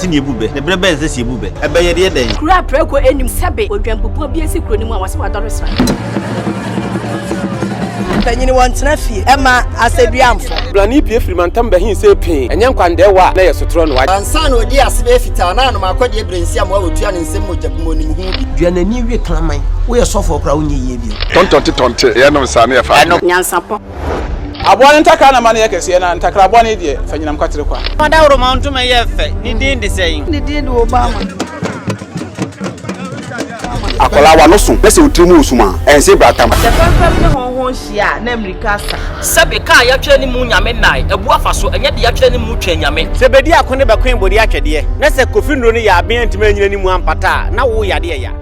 ati ne ebube ne bre ben se ebube ebe ye de den kura preko enim sebe odwampopo bi esi kuro ni mu a wase wadoro sra Tanyini wantena fie ema aseduamfo blani pie frimantam ba hin se pin enye nkwande wa na yesotro no wa ansa na odi asebe fita na no makode ebrensi am wa otua ne nsem mojabumo ni mu hu duanani wie klaman wo ye sofo kra wonye ye bi tontonte ye no sane ye fa NYANSAPO abone ntakra na mane yakese na ntakra abone die fanyinam kwatere kwa mada woro mantuma ye fe ni din de sey ni din do Obama akola wa no so pese otrimu usuma ense bratama the confirm ne honhon hia na America sa sebe ka ya twere ni mu nyame nai ebu afaso enye de ya twere ni mu twa nyame sebedi akone be kwen bodi atwede na se kofindro ni ya aben antima nyina ni mu ampata na wo yade ya